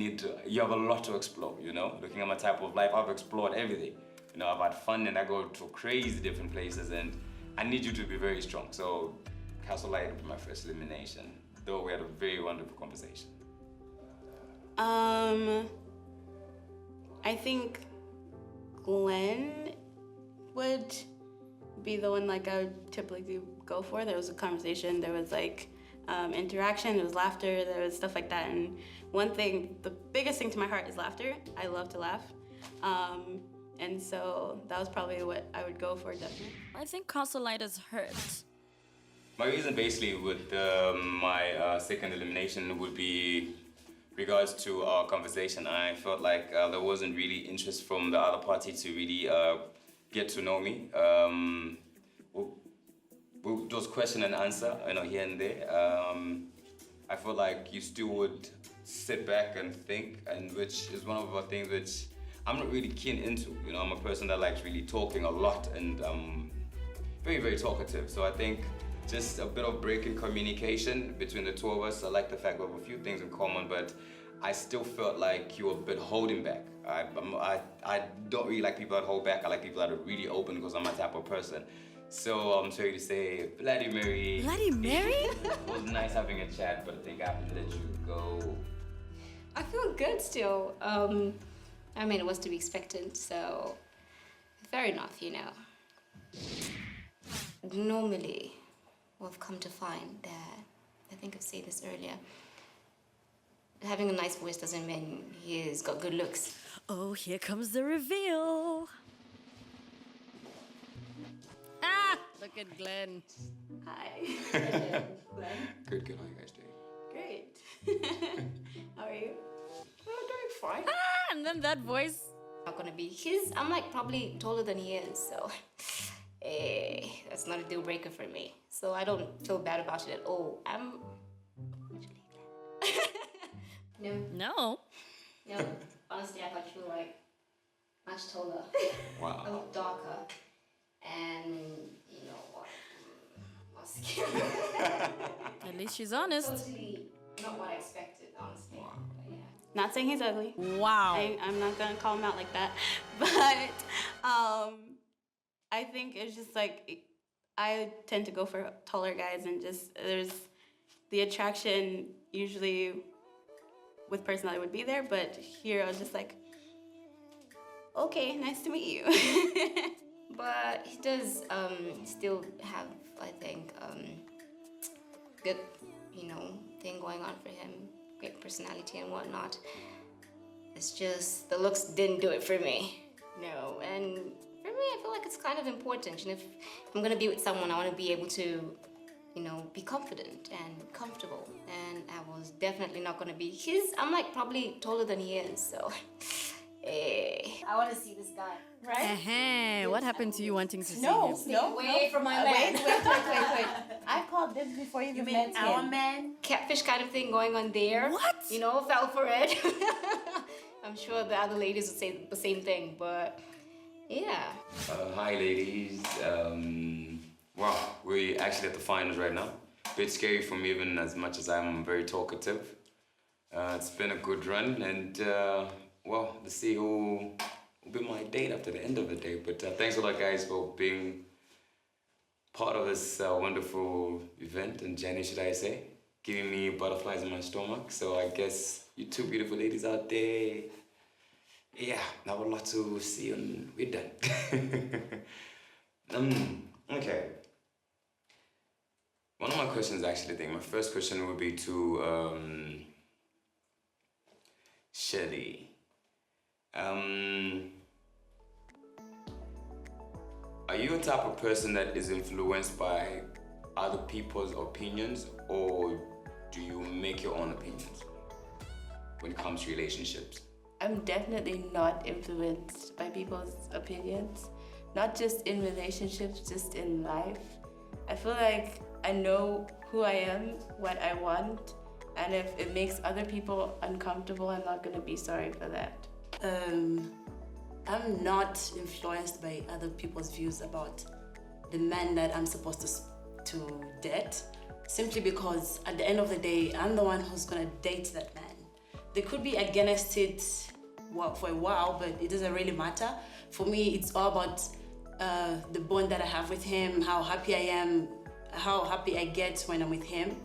have a lot to explore, Looking at my type of life, I've explored everything. I've had fun and I go to crazy different places and I need you to be very strong. So Castle Light would be my first elimination, though we had a very wonderful conversation. I think Glenn would be the one I would typically go for. There was a conversation, there was interaction, there was laughter, there was stuff like that. And one thing, the biggest thing to my heart is laughter. I love to laugh. And so that was probably what I would go for, definitely. I think Castle Light is hurt. My reason basically with my second elimination would be regards to our conversation. I felt like there wasn't really interest from the other party to really get to know me. Those question and answer, here and there. I feel like you still would sit back and think, and which is one of the things which I'm not really keen into. I'm a person that likes really talking a lot and very, very talkative. So I think just a bit of break in communication between the two of us. I like the fact we have a few things in common, but I still felt like you were a bit holding back. I don't really like people that hold back. I like people that are really open because I'm my type of person. So I'm sorry to say, Bloody Mary. Bloody Mary? It was nice having a chat, but I think I have to let you go. I feel good still. It was to be expected, so fair enough, Normally, we've come to find that, I think I've said this earlier, having a nice voice doesn't mean he's got good looks. Oh, here comes the reveal. Ah, look at Glenn. Hi. Good. How you guys doing? Great. How are you? I'm doing fine. Ah, and then that voice. Not gonna be his. I'm like probably taller than he is, so that's not a deal breaker for me. So I don't feel bad about it at all. I'm actually No. no. Honestly, I thought you were like much taller. Wow. A lot darker, and you know what? Muscular. At least she's honest. Totally not what I expected, honestly. But yeah. Not saying he's ugly. Wow. I'm not gonna call him out like that. But I think it's just like I tend to go for taller guys, and just there's the attraction usually with personality would be there, but here I was just like, okay, nice to meet you. But he does still have, I think, good, thing going on for him. Great personality and whatnot. It's just the looks didn't do it for me. No, and for me, I feel like it's kind of important. If I'm gonna be with someone, I want to be able to, be confident and comfortable. And I was definitely not gonna be his. I'm like probably taller than he is, so. I want to see this guy, right? What happened to you wanting to see No, him? Stay away from my man. Wait. I called this before you met our him. man? Catfish kind of thing going on there. What? Fell for it. I'm sure the other ladies would say the same thing, but yeah. Hi, ladies. Wow, we're actually at the finals right now. Bit scary for me, even as much as I'm very talkative. It's been a good run, and well, let's see who will be my date after the end of the day. But thanks a lot, guys, for being part of this wonderful event and journey, should I say, giving me butterflies in my stomach. So I guess you two beautiful ladies out there, yeah, I would love to see you when we're done. Okay. One of my questions, actually, my first question would be to Shelly. Are you a type of person that is influenced by other people's opinions, or do you make your own opinions when it comes to relationships? I'm definitely not influenced by people's opinions, not just in relationships, just in life. I feel like I know who I am, what I want, and if it makes other people uncomfortable, I'm not gonna be sorry for that. I'm not influenced by other people's views about the man that I'm supposed to date, simply because at the end of the day, I'm the one who's gonna date that man. They could be against it for a while, but it doesn't really matter. For me, it's all about the bond that I have with him, how happy I am, how happy I get when I'm with him.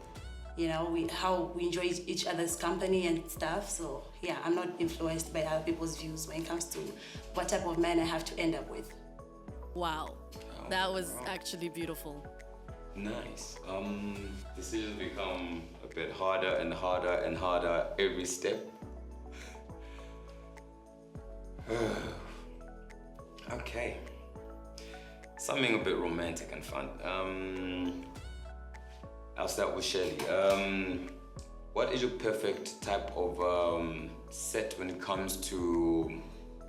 How we enjoy each other's company and stuff. So yeah, I'm not influenced by other people's views when it comes to what type of man I have to end up with. Wow, that was actually beautiful. Nice. Decisions become a bit harder and harder and harder every step. Okay. Something a bit romantic and fun. I'll start with Shelly. What is your perfect type of set when it comes to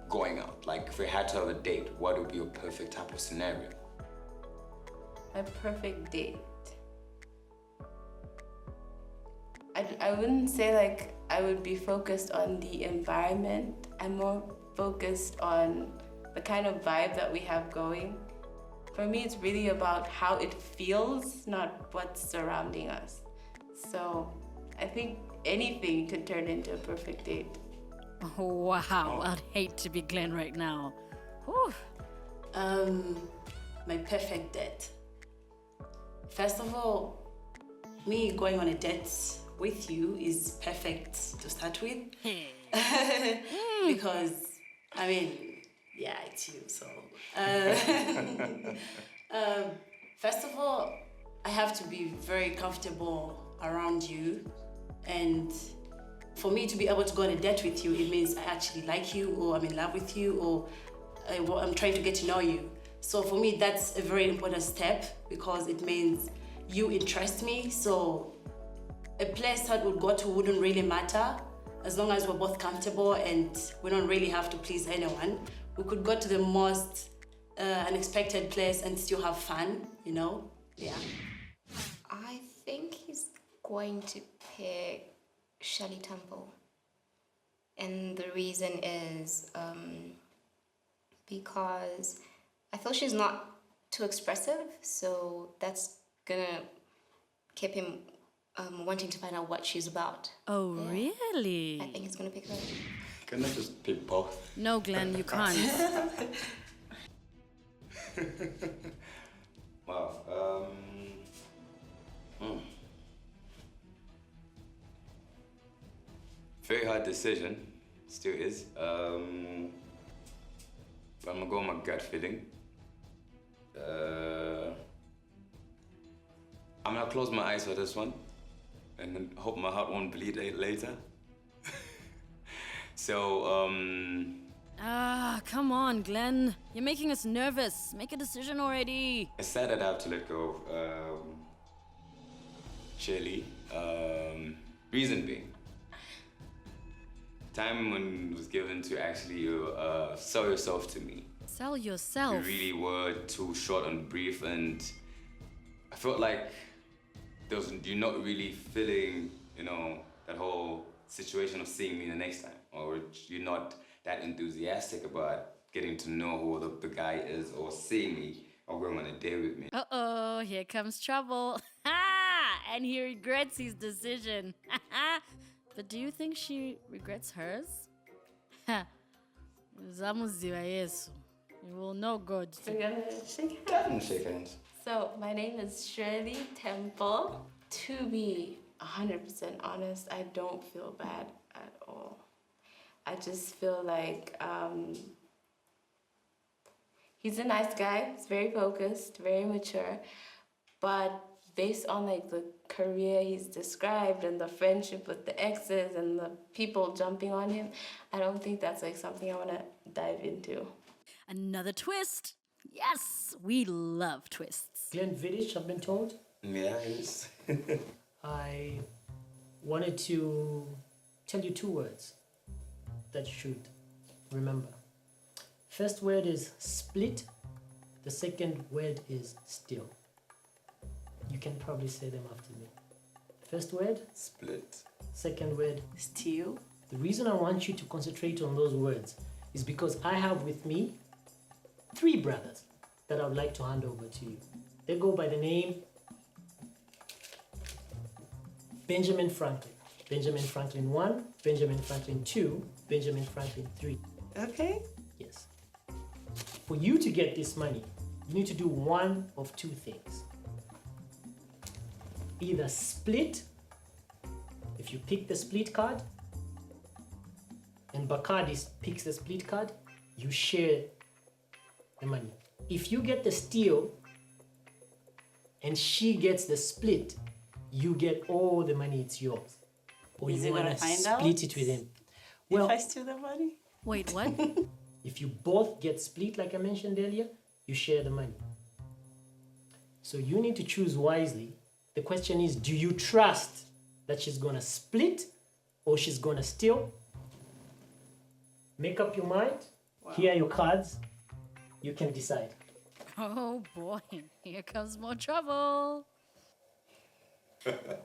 going out? Like, if we had to have a date, what would be your perfect type of scenario? My perfect date. I wouldn't say like I would be focused on the environment. I'm more focused on the kind of vibe that we have going. For me, it's really about how it feels, not what's surrounding us. So I think anything could turn into a perfect date. Oh, wow, I'd hate to be Glenn right now. Whew. My perfect date. First of all, me going on a date with you is perfect to start with. Because, yeah, it's you, so. First of all, I have to be very comfortable around you, and For me to be able to go on a date with you, it means I actually like you, or I'm in love with you, or I'm trying to get to know you. So for me, that's a very important step because it means you interest me. So a place that we'd go to wouldn't really matter as long as we're both comfortable and we don't really have to please anyone. We could go to the most unexpected place and still have fun, you know? Yeah. I think he's going to pick Shelley Temple. And the reason is because I feel she's not too expressive, so that's gonna keep him wanting to find out what she's about. Oh, Yeah. really? I think he's gonna pick her. Can I just pick both? No, Glenn, you can't. Wow. Very hard decision, still is. But I'm gonna go with my gut feeling. I'm gonna close my eyes for this one and then hope my heart won't bleed later. So, come on, Glenn. You're making us nervous. Make a decision already. it's sad that I have to let go of Shirley. Reason being, time when it was given to actually sell yourself to me. Sell yourself. You really were too short and brief, and I felt like you're not really feeling, that whole situation of seeing me the next time, or you're not that enthusiastic about getting to know who the guy is, or seeing me, or going on a date with me. Uh-oh, here comes trouble. And he regrets his decision. But do you think she regrets hers? Zamuziwa Yesu. You will know God. We're gonna shake hands. Definitely shake hands. So, my name is Shirley Temple. To be 100% honest, I don't feel bad at all. I just feel like he's a nice guy. He's very focused, very mature. But based on like the career he's described and the friendship with the exes and the people jumping on him, I don't think that's like something I want to dive into. Another twist. Yes, we love twists. Glenn Vidic, I've been told. Yeah, it is. I wanted to tell you 2 words that you should remember. First word is split. The second word is still. You can probably say them after me. First word? Split. Second word? Still. The reason I want you to concentrate on those words is because I have with me 3 brothers that I would like to hand over to you. They go by the name Benjamin Franklin. Benjamin Franklin 1, Benjamin Franklin 2, Benjamin Franklin 3. Okay. Yes. For you to get this money, you need to do one of 2 things. Either split, if you pick the split card, and Bacardi picks the split card, you share the money. If you get the steal, and she gets the split, you get all the money, it's yours. Or Is you he want gonna to find out split it with him. if I steal the money? Wait, what? If you both get split, like I mentioned earlier, you share the money. So you need to choose wisely. The question is, do you trust that she's gonna split or she's gonna steal? Make up your mind. Wow. Here are your cards. You can decide. Oh boy, here comes more trouble.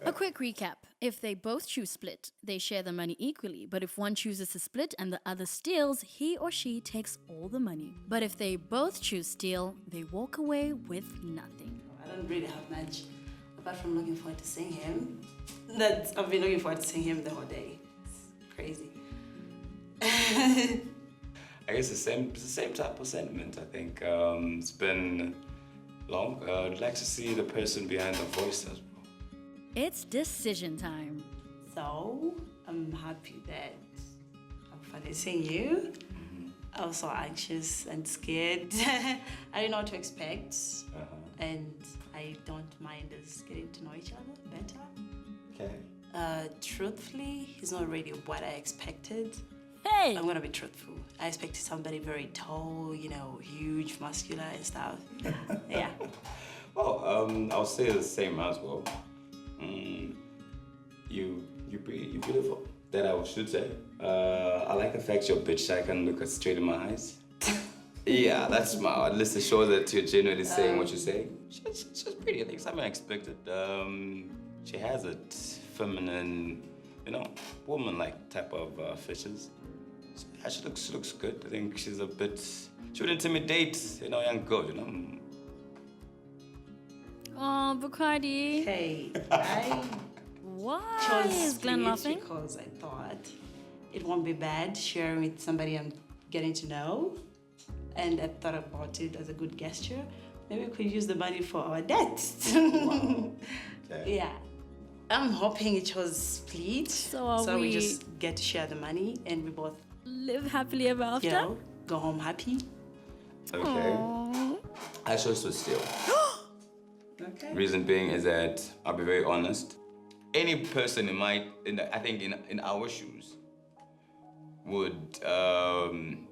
A quick recap. If they both choose split, they share the money equally. But if one chooses to split and the other steals, he or she takes all the money. But if they both choose steal, they walk away with nothing. I don't really have much, apart from looking forward to seeing him. I've been looking forward to seeing him the whole day. It's crazy. I guess it's the same type of sentiment, I think. It's been long. I'd like to see the person behind the voice as well. It's decision time. So, I'm happy that I'm finally seeing you. I was so anxious and scared. I didn't know what to expect. And I don't mind us getting to know each other better. Okay. Truthfully, he's not really what I expected. Hey! I'm gonna be truthful. I expected somebody very tall, huge, muscular and stuff. Yeah. Well, I'll say the same as well. You're beautiful. That I should say. I like the fact you're bitch shy. I can look straight in my eyes. Yeah, that's smile. At least it shows that you're genuinely saying what you're saying. She's pretty. I think something unexpected. She has a feminine, woman-like type of features. So, yeah, she looks good. I think she's a bit. She would intimidate, young girl. Oh, Bacardi. Hey, Why is Glenn laughing? Because I thought it won't be bad sharing with somebody I'm getting to know. And I thought about it as a good gesture. Maybe we could use the money for our debts. Wow. Okay. Yeah. I'm hoping it was split. So we just get to share the money and we both live happily ever after? Go home happy. Okay. Aww. I chose to steal. Okay. Reason being is that I'll be very honest. Any person in our shoes would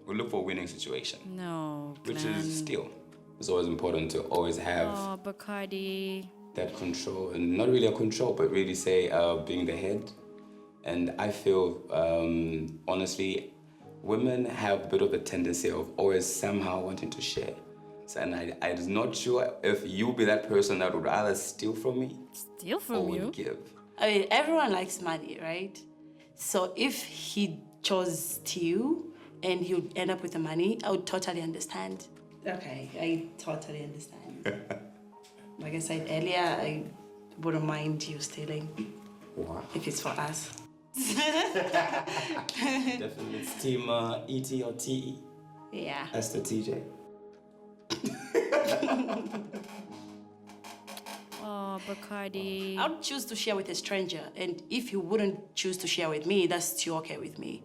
look for a winning situation. No, Glenn. Which is steal. It's always important to always have Bacardi. that control, and not really a control, but really say being the head. And I feel, honestly, women have a bit of a tendency of always somehow wanting to share. So, and I'm not sure if you'll be that person that would rather steal from me. Steal from or you? would give. I mean, everyone likes money, right? So if he chose steal and he would end up with the money, I would totally understand. Okay, I totally understand. Like I said earlier, I wouldn't mind you stealing. Wow. If it's for us. Definitely. It's team E.T. or T.E. Yeah. That's the TJ. Oh, Bacardi. I would choose to share with a stranger, and if you wouldn't choose to share with me, that's still okay with me.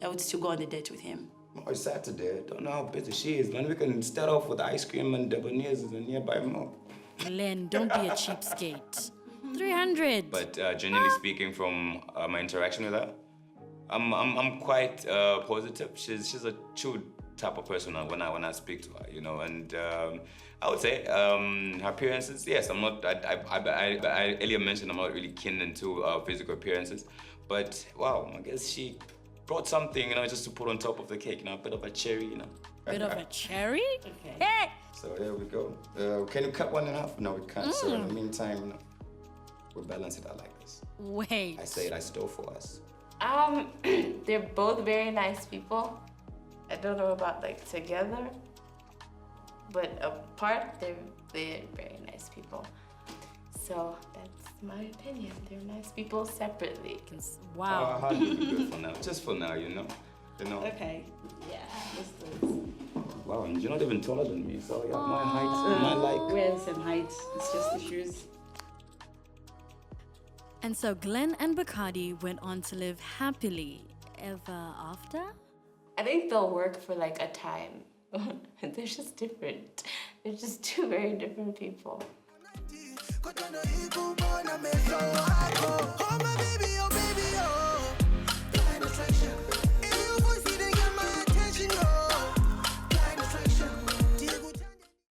I would still go on a date with him. Oh, it's Saturday. Don't know how busy she is, man. We can start off with ice cream and debonaires in the nearby mall. Glenn, don't be a cheapskate. 300. But genuinely speaking, from my interaction with her, I'm quite positive. She's a chill type of person when I speak to her, and I would say her appearances. Yes, I'm not. I earlier mentioned I'm not really keen into physical appearances, but wow, I guess she brought something, just to put on top of the cake, a bit of a cherry, Bit of a cherry? Okay. Hey! So there we go. Can you cut one in half? No, we can't. So in the meantime, we'll balance it out like this. Wait. I say it, I stole for us. They're both very nice people. I don't know about together, but apart, they're very nice people. So that's my opinion. They're nice people separately. Wow. How do you do it for now? Just for now, Okay. Yeah, let's do Wow, and you're not even taller than me, so you have my height, my like. We're the same height. It's just the shoes. And so Glenn and Bacardi went on to live happily ever after? I think they'll work for a time. They're just different. They're just two very different people.